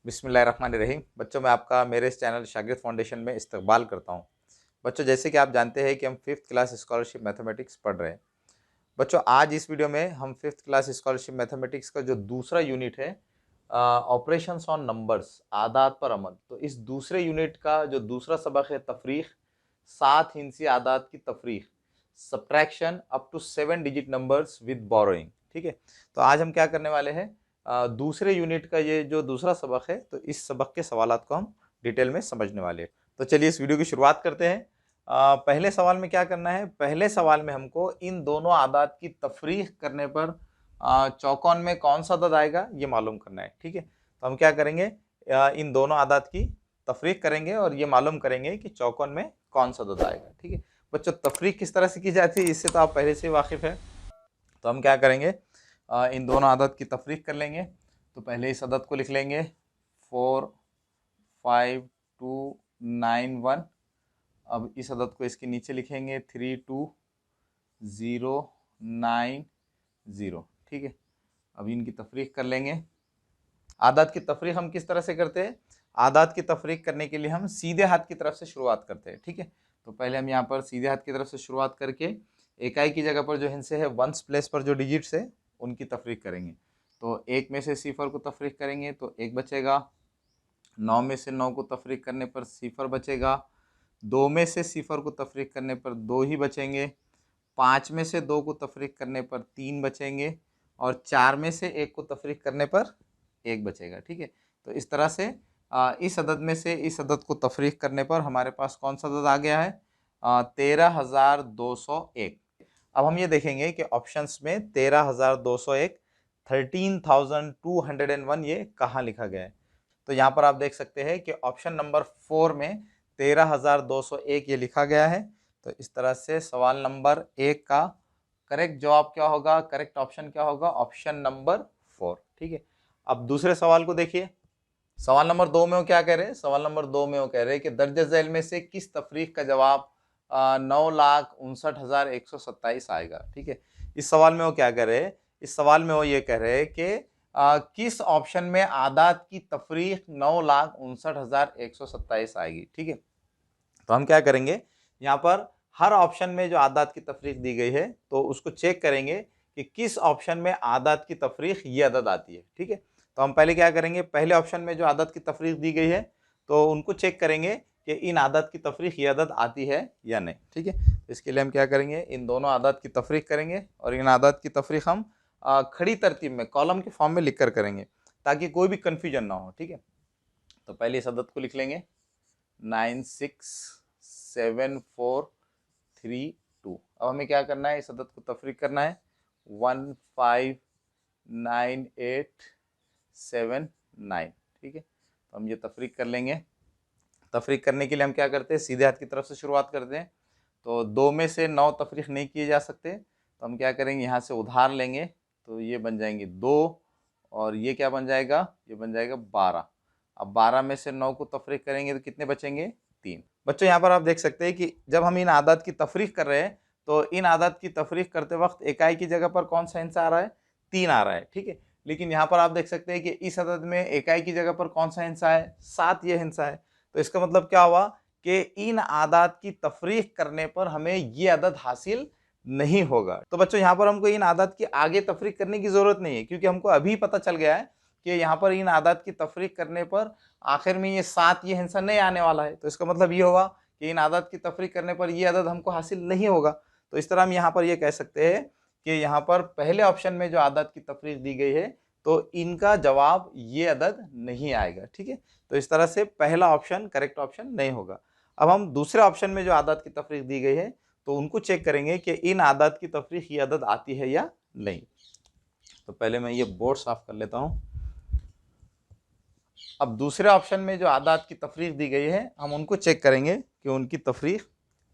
बिस्मिल्लाहिर्रहमानिर्रहीम। बच्चों, मैं आपका मेरे इस चैनल शागिर्द फाउंडेशन में इस्तकबाल करता हूं। बच्चों, जैसे कि आप जानते हैं कि हम 5th क्लास स्कॉलरशिप मैथमेटिक्स पढ़ रहे हैं। बच्चों, आज इस वीडियो में हम 5th क्लास स्कॉलरशिप मैथमेटिक्स का जो दूसरा यूनिट है, ऑपरेशंस ऑन नंबर्स, आदात पर अमल, तो इस दूसरे यूनिट का जो दूसरा सबक है तफरीक, 7 हिंसी आदात की तफरीक, subtraction up to 7 digit numbers with borrowing. ठीक है, तो आज हम क्या करने वाले हैं, दूसरे यूनिट का ये जो दूसरा सबक है, तो इस सबक के सवालात को हम डिटेल में समझने वाले हैं। तो चलिए इस वीडियो की शुरुआत करते हैं। पहले सवाल में क्या करना है, पहले सवाल में हमको इन दोनों आदात की तफरीक करने पर चौकोन में कौन सा अदद आएगा ये मालूम करना है। ठीक है, तो हम क्या करेंगे, इन दोनों आदात की तफरीक करेंगे और ये मालूम करेंगे कि चौकोन में कौन सा अदद आएगा। ठीक है बच्चों, तफरीक किस तरह से की जाती है इससे तो आप पहले से वाकिफ है। तो हम क्या करेंगे, इन दोनों आदत की तफरीक कर लेंगे। तो पहले इस अदद को लिख लेंगे 4 5 2 9 1। अब इस अदद को इसके नीचे लिखेंगे 3 2 0 9 0। ठीक है, अब इनकी तफरीक कर लेंगे। आदात की तफरीक हम किस तरह से करते हैं, आदात की तफरीक करने के लिए हम सीधे हाथ की तरफ से शुरुआत करते हैं। ठीक है, तो पहले हम यहाँ पर सीधे हाथ की तरफ से शुरुआत करके इकाई की जगह पर जो हिस्से है वंस प्लेस पर जो डिजिट्स है उनकी तफरीक करेंगे। तो 1 में से 0 को तफरीक करेंगे तो 1 बचेगा, 9 में से 9 को तफरीक करने पर 0 बचेगा, 2 में से 0 को तफरीक करने पर 2 ही बचेंगे, 5 में से 2 को तफरीक करने पर 3 बचेंगे और 4 में से 1 को तफरीक करने पर 1 बचेगा। ठीक है, तो इस तरह से इस अदद में से इस अदद को तफरीक करने पर हमारे पास कौन सा अदद आ गया है, 13,201। अब हम ये देखेंगे कि ऑप्शंस में 13,201, 13,201 ये कहाँ लिखा गया है। तो यहाँ पर आप देख सकते हैं कि ऑप्शन नंबर 4 में 13,201 ये लिखा गया है। तो इस तरह से सवाल नंबर 1 का करेक्ट जवाब क्या होगा, करेक्ट ऑप्शन क्या होगा, ऑप्शन नंबर 4। ठीक है, अब दूसरे सवाल को देखिए। सवाल नंबर 2 में वो क्या कह रहे हैं, सवाल नंबर 2 में वो कह रहे हैं कि दर्ज झैल में से किस तफरीक का जवाब 9,59,127 आएगा। ठीक है, इस सवाल में वो क्या कह रहे हैं, इस सवाल में वो ये कह रहे हैं कि किस ऑप्शन में आदात की तफरीक 9,59,127 आएगी। ठीक है, तो हम क्या करेंगे, यहाँ पर हर ऑप्शन में जो आदात की तफरीक दी गई है तो उसको चेक करेंगे कि किस ऑप्शन में आदात की तफरीक ये अदद आती है। ठीक है, तो हम पहले क्या करेंगे, पहले ऑप्शन में जो आदत की तफरीक दी गई है तो उनको चेक करेंगे कि इन आदत की तफरीक ये अदद आती है या नहीं। ठीक है, तो इसके लिए हम क्या करेंगे, इन दोनों आदत की तफरीक करेंगे और इन आदत की तफरीक हम खड़ी तरतीब में कॉलम के फॉर्म में लिख कर करेंगे ताकि कोई भी कन्फ्यूजन ना हो। ठीक है, तो पहले इस अदद को लिख लेंगे 967432। अब हमें क्या करना है, इस अदद को तफरीक करना है 159879। ठीक है, तो हम ये तफरीक कर लेंगे। तफरीक करने के लिए हम क्या करते हैं, सीधे हाथ की तरफ से शुरुआत करते हैं। तो 2 में से 9 तफरीक नहीं किए जा सकते, तो हम क्या करेंगे, यहाँ से उधार लेंगे तो ये बन जाएंगे 2 और ये क्या बन जाएगा, ये बन जाएगा 12। अब 12 में से 9 को तफरीक करेंगे तो कितने बचेंगे, 3। बच्चों, यहाँ पर आप देख सकते हैं कि जब हम इन आदात की तफरीक कर रहे हैं तो इन आदात की तफरीक करते वक्त इकाई की जगह पर कौन सा हिस्सा आ रहा है, 3 आ रहा है। ठीक है, लेकिन यहाँ पर आप देख सकते हैं कि इस अदद में इकाई की जगह पर कौन सा हिस्सा है, 7 ये हिस्सा है। तो इसका मतलब क्या हुआ कि इन आदात की तफरीक करने पर हमें ये अदद हासिल नहीं होगा। तो बच्चों, यहाँ पर हमको इन आदात की आगे तफरीक करने की जरूरत नहीं है क्योंकि हमको अभी पता चल गया है कि यहाँ पर इन आदात की तफरीक करने पर आखिर में ये 7 ये हिस्सा नहीं आने वाला है। तो इसका मतलब ये होगा कि इन आदत की तफरीक करने पर ये अदद हमको हासिल नहीं होगा। तो इस तरह हम यहाँ पर ये कह सकते हैं कि यहाँ पर पहले ऑप्शन में जो आदत की तफरीक दी गई है तो इनका जवाब ये अदद नहीं आएगा। ठीक है, तो इस तरह से पहला ऑप्शन करेक्ट ऑप्शन नहीं होगा। अब हम दूसरे ऑप्शन में जो आदत की तफरीक दी गई है तो उनको चेक करेंगे कि इन आदत की तफरीक ये अदद आती है या नहीं। तो पहले मैं ये बोर्ड साफ कर लेता हूँ। अब दूसरे ऑप्शन में जो आदात की तफरीक दी गई है हम उनको चेक करेंगे कि उनकी तफरीक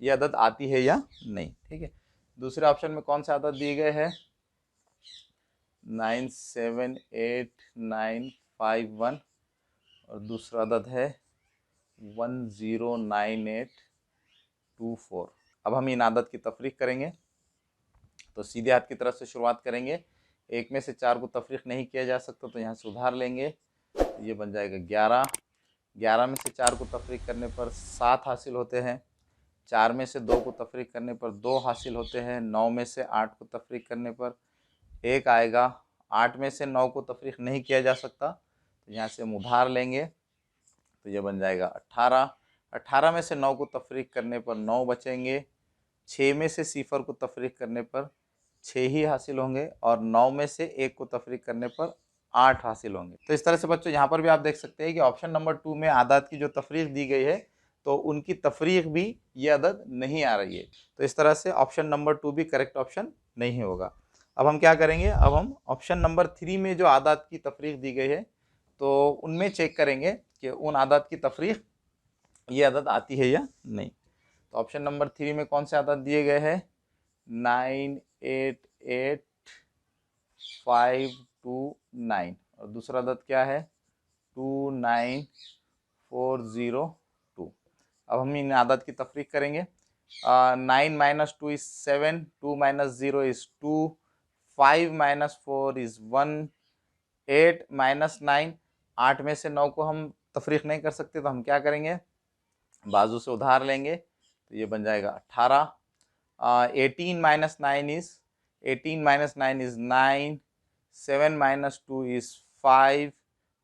ये अदद आती है या नहीं। ठीक है, दूसरे ऑप्शन में कौन से आदत दिए गए हैं, 978951 और दूसरा अदद है 109824। अब हम इन आदत की तफरीक करेंगे तो सीधे हाथ की तरफ से शुरुआत करेंगे। 1 में से 4 को तफरीक नहीं किया जा सकता तो यहाँ से उधार लेंगे तो ये बन जाएगा 11। 11 में से 4 को तफरीक करने पर 7 हासिल होते हैं। 4 में से 2 को तफरीक करने पर 2 हासिल होते हैं। 9 में से 8 को तफरीक करने पर 1 आएगा। 8 में से 9 को तफरीक नहीं किया जा सकता, तो यहाँ से हम उधार लेंगे, तो ये बन जाएगा 18। 18 में से 9 को तफरीक करने पर 9 बचेंगे। 6 में से सिफर को तफरीक करने पर 6 ही हासिल होंगे और 9 में से 1 को तफरीक करने पर 8 हासिल होंगे। तो इस तरह से बच्चों यहाँ पर भी आप देख सकते हैं कि ऑप्शन नंबर 2 में आदात की जो तफरीक दी गई है तो उनकी तफरीक भी ये अदद नहीं आ रही है। तो इस तरह से ऑप्शन नंबर 2 भी करेक्ट ऑप्शन नहीं होगा। अब हम क्या करेंगे, अब हम ऑप्शन नंबर 3 में जो आदात की तफरीक दी गई है तो उनमें चेक करेंगे कि उन आदात की तफरीक ये अदद आती है या नहीं। तो ऑप्शन नंबर 3 में कौन से आदत दिए गए हैं, 9, 8, 8, 5, 2, 9 और दूसरा अदद क्या है 2, 9, 4, 0, 2। अब हम इन आदत की तफरीक करेंगे। 9 - 2 is 7, 2 - 0 is 2, 5 - 4 is 1, 8 - 9, 8 में से 9 को हम तफरीक नहीं कर सकते तो हम क्या करेंगे, बाजू से उधार लेंगे, तो ये बन जाएगा 18। 18 - 9 is 9, 7 - 2 is 5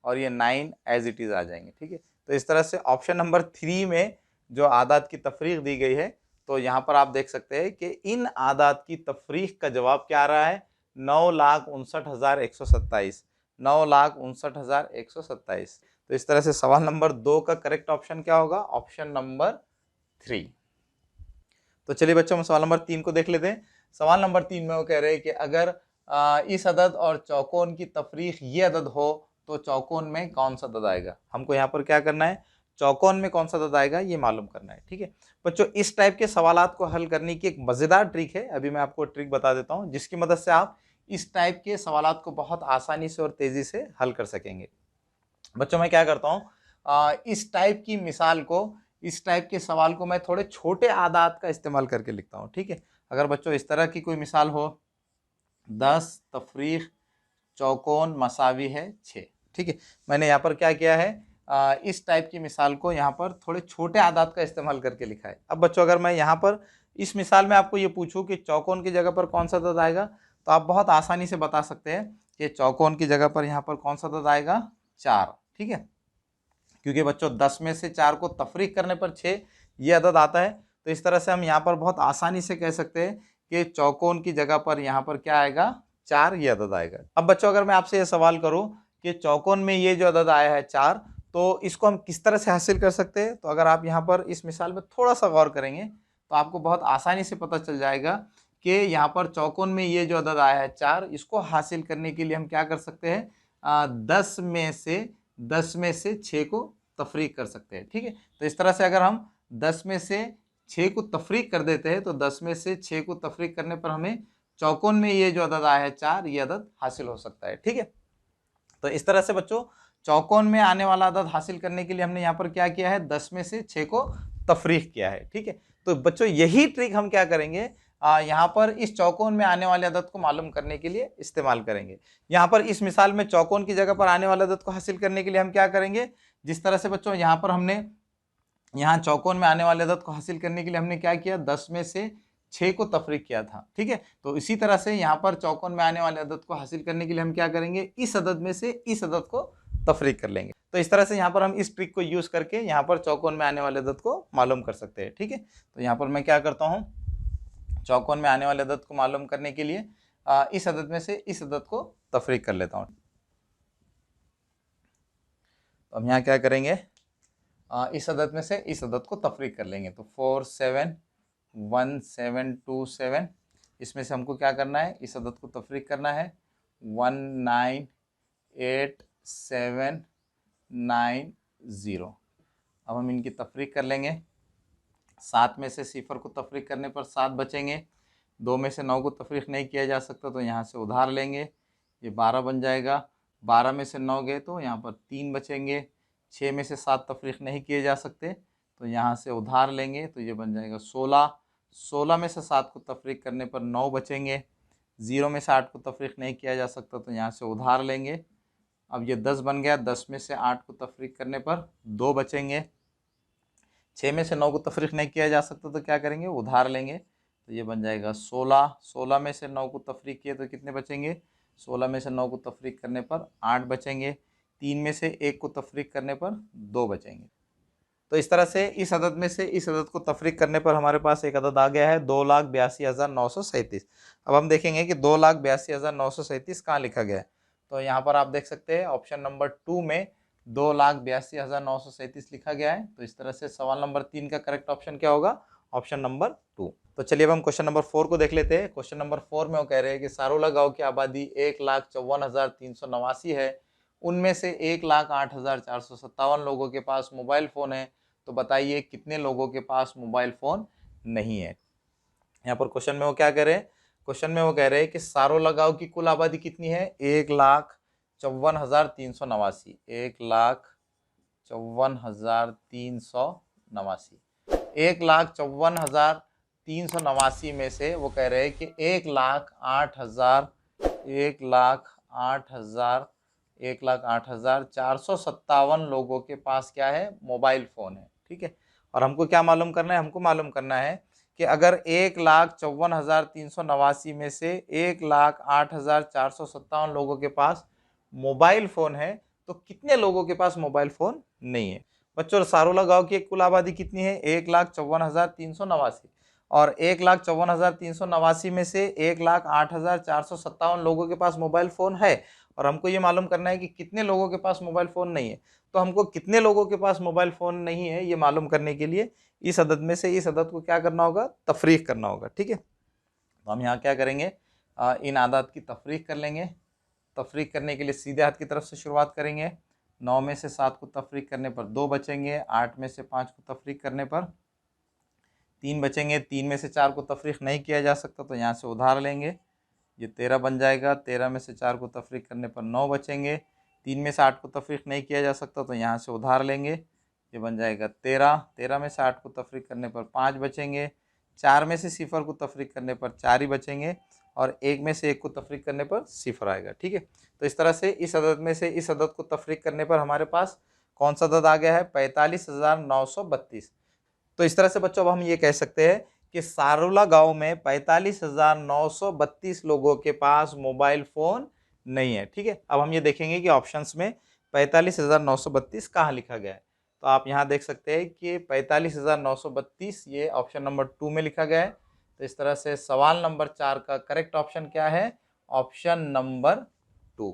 और ये 9 एज इट इज़ आ जाएंगे। ठीक है, तो इस तरह से ऑप्शन नंबर 3 में जो आदात की तफरीक दी गई है तो यहाँ पर आप देख सकते हैं कि इन आदात की तफरीक का जवाब क्या आ रहा है, 9,59,127। 9,59,127। तो इस तरह से सवाल नंबर 2 का करेक्ट ऑप्शन क्या होगा, ऑप्शन नंबर 3। तो चलिए बच्चों हम सवाल नंबर 3 को देख लेते हैं। सवाल नंबर 3 में वो कह रहे हैं कि अगर इस अदद और चौकोन की तफरीक ये अदद हो तो चौकोन में कौन सा अदद आएगा। हमको यहाँ पर क्या करना है, चौकोन में कौन सा अदद आएगा ये मालूम करना है। ठीक है बच्चों, इस टाइप के सवालात को हल करने की एक मज़ेदार ट्रिक है, अभी मैं आपको ट्रिक बता देता हूँ जिसकी मदद से आप इस टाइप के सवालात को बहुत आसानी से और तेज़ी से हल कर सकेंगे। बच्चों मैं क्या करता हूँ, इस टाइप की मिसाल को, इस टाइप के सवाल को मैं थोड़े छोटे आदात का इस्तेमाल करके लिखता हूँ। ठीक है, अगर बच्चों इस तरह की कोई मिसाल हो, 10 तफरीक चौकोन मसावी है 6। ठीक है, मैंने यहाँ पर क्या किया है, इस टाइप की मिसाल को यहाँ पर थोड़े छोटे आदात का इस्तेमाल करके लिखा है। अब बच्चों अगर मैं यहाँ पर इस मिसाल में आपको ये पूछूं कि चौकोन की जगह पर कौन सा अदद आएगा तो आप बहुत आसानी से बता सकते हैं कि चौकोन की जगह पर यहाँ पर कौन सा अदद आएगा, 4। ठीक है, क्योंकि बच्चों 10 में से 4 को तफरीक करने पर 6 ये अदद आता है। तो इस तरह से हम यहाँ पर बहुत आसानी से कह सकते हैं कि चौकोन की जगह पर यहाँ पर क्या आएगा, 4 ये अदद आएगा। अब बच्चों अगर मैं आपसे ये सवाल करूँ कि चौकोन में ये जो अदद आया है 4, तो इसको हम किस तरह से हासिल कर सकते हैं, तो अगर आप यहाँ पर इस मिसाल में थोड़ा सा गौर करेंगे तो आपको बहुत आसानी से पता चल जाएगा कि यहाँ पर चौकोन में ये जो अदद आया है 4, इसको हासिल करने के लिए हम क्या कर सकते हैं, 10 में से 6 को तफरीक कर सकते हैं। ठीक है, तो इस तरह से अगर हम 10 में से 6 को तफरीक कर देते हैं तो 10 में से 6 को तफरीक करने पर हमें चौकोन में ये जो अदद आया है 4, ये अदद हासिल हो सकता है। ठीक है, तो इस तरह से बच्चों चौकोन में आने वाला अदद हासिल करने के लिए हमने यहाँ पर क्या किया है, 10 में से 6 को तफरीक किया है। ठीक है, तो बच्चों यही ट्रिक हम क्या करेंगे, यहाँ पर इस चौकोन में आने वाले अदद को मालूम करने के लिए इस्तेमाल करेंगे। यहाँ पर इस मिसाल में चौकोन की जगह पर आने वाले अदद को हासिल करने के लिए हम क्या करेंगे, जिस तरह से बच्चों यहाँ पर हमने यहाँ चौकोन में आने वाले अदद को हासिल करने के लिए हमने क्या किया, 10 में से 6 को तफरीक किया था। ठीक है, तो इसी तरह से यहाँ पर चौकोन में आने वाले अदद को हासिल करने के लिए हम क्या करेंगे, इस अदद में से इस अदद को तफरीक कर लेंगे। तो इस तरह से यहाँ पर हम इस ट्रिक को यूज़ करके यहाँ पर चौकोन में आने वाले अदद को मालूम कर सकते हैं। ठीक है, तो यहाँ पर मैं क्या करता हूँ, चौकोन में आने वाले अदद को मालूम करने के लिए इस अदद में से इस अदद को तफरीक कर लेता हूँ। तो हम यहाँ क्या करेंगे, इस अदद में से इस अदद को तफरीक कर लेंगे। तो 4, 7, 1, 7, 2, 7, इसमें से हमको क्या करना है, इस अदद को तफरीक करना है, 1, 9, 8, 7, 9, 0। अब हम इनकी तफरीक कर लेंगे। 7 में से सिफर को तफरीक करने पर 7 बचेंगे। 2 में से 9 को तफरीक नहीं किया जा सकता तो यहाँ से उधार लेंगे, ये 12 बन जाएगा। 12 में से 9 गए तो यहाँ पर 3 बचेंगे। 6 में से 7 तफरीक नहीं किए जा सकते तो यहाँ से उधार लेंगे, तो ये बन जाएगा 16। 16 में से 7 को तफरीक करने पर 9 बचेंगे। 0 में से 8 को तफरीक नहीं किया जा सकता तो यहाँ से उधार लेंगे, अब ये 10 बन गया, 10 में से 8 को तफरीक करने पर 2 बचेंगे। 6 में से 9 को तफरीक नहीं किया जा सकता तो क्या करेंगे, उधार लेंगे। तो ये बन जाएगा 16। 16 में से 9 को तफरीक किए तो कितने बचेंगे, 16 में से 9 को तफरीक करने पर 8 बचेंगे। 3 में से 1 को तफरीक करने पर 2 बचेंगे। तो इस तरह से इस अदद में से इस अदद को तफरीक करने पर हमारे पास एक अदद आ गया है 2,82,937। अब हम देखेंगे कि 2,82,937 कहाँ लिखा गया है। तो यहाँ पर आप देख सकते हैं ऑप्शन नंबर 2 में 2,82,937 लिखा गया है। तो इस तरह से सवाल नंबर 3 का करेक्ट ऑप्शन क्या होगा, ऑप्शन नंबर 2। तो चलिए अब हम क्वेश्चन नंबर 4 को देख लेते हैं। क्वेश्चन नंबर 4 में वो कह रहे हैं कि सारोला गांव की आबादी 1,54,389 है। उनमें से 1,08,457 लोगों के पास मोबाइल फ़ोन है। तो बताइए कितने लोगों के पास मोबाइल फ़ोन नहीं है। यहाँ पर क्वेश्चन में वो क्या कह रहे हैं, क्वेश्चन में वो कह रहे हैं कि सारोला गांव की कुल आबादी कितनी है, 1,54,389। 1,54,389। 1,54,389 में से वो कह रहे हैं कि 1,08,457 लोगों के पास क्या है, मोबाइल फ़ोन है। ठीक है, और हमको क्या मालूम करना है, हमको मालूम करना है कि अगर 1,54,389 में से 1,08,457 लोगों के पास मोबाइल फ़ोन है तो कितने लोगों के पास मोबाइल फ़ोन नहीं है। बच्चों सारोला गांव की कुल आबादी कितनी है, 1,54,389, और 1,54,389 में से 1,08,457 लोगों के पास मोबाइल फ़ोन है, और हमको ये मालूम करना है कि कितने लोगों के पास मोबाइल फ़ोन नहीं है। तो हमको कितने लोगों के पास मोबाइल फ़ोन नहीं है ये मालूम करने के लिए इस अदद में से इस अदद को क्या करना होगा, तफरीक करना होगा। ठीक है, तो हम यहाँ क्या करेंगे, इन आदात की तफरीक कर लेंगे। तफरीक करने के लिए सीधे हाथ की तरफ से शुरुआत करेंगे। 9 में से 7 को तफरीक करने पर 2 बचेंगे। 8 में से 5 को तफरीक करने पर 3 बचेंगे। 3 में से 4 को तफरीक नहीं किया जा सकता तो यहाँ से उधार लेंगे, ये 13 बन जाएगा। 13 में से 4 को तफरीक करने पर 9 बचेंगे। 3 में से 8 को तफरीक नहीं किया जा सकता तो यहाँ से उधार लेंगे, ये बन जाएगा 13। 13 में से 8 को तफरीक करने पर 5 बचेंगे। 4 में से 0 को तफरीक करने पर 4 ही बचेंगे, और 1 में से 1 को तफरीक करने पर 0 आएगा। ठीक है, तो इस तरह से इस अदद में से इस अदद को तफरीक करने पर हमारे पास कौन सा अदद आ गया है, 45,932। तो इस तरह से बच्चों अब हम ये कह सकते हैं कि सारोला गांव में 45,932 लोगों के पास मोबाइल फ़ोन नहीं है। ठीक है, अब हम ये देखेंगे कि ऑप्शंस में 45,932 कहाँ लिखा गया है। तो आप यहाँ देख सकते हैं कि 45,932 ये ऑप्शन नंबर 2 में लिखा गया है। तो इस तरह से सवाल नंबर 4 का करेक्ट ऑप्शन क्या है, ऑप्शन नंबर 2।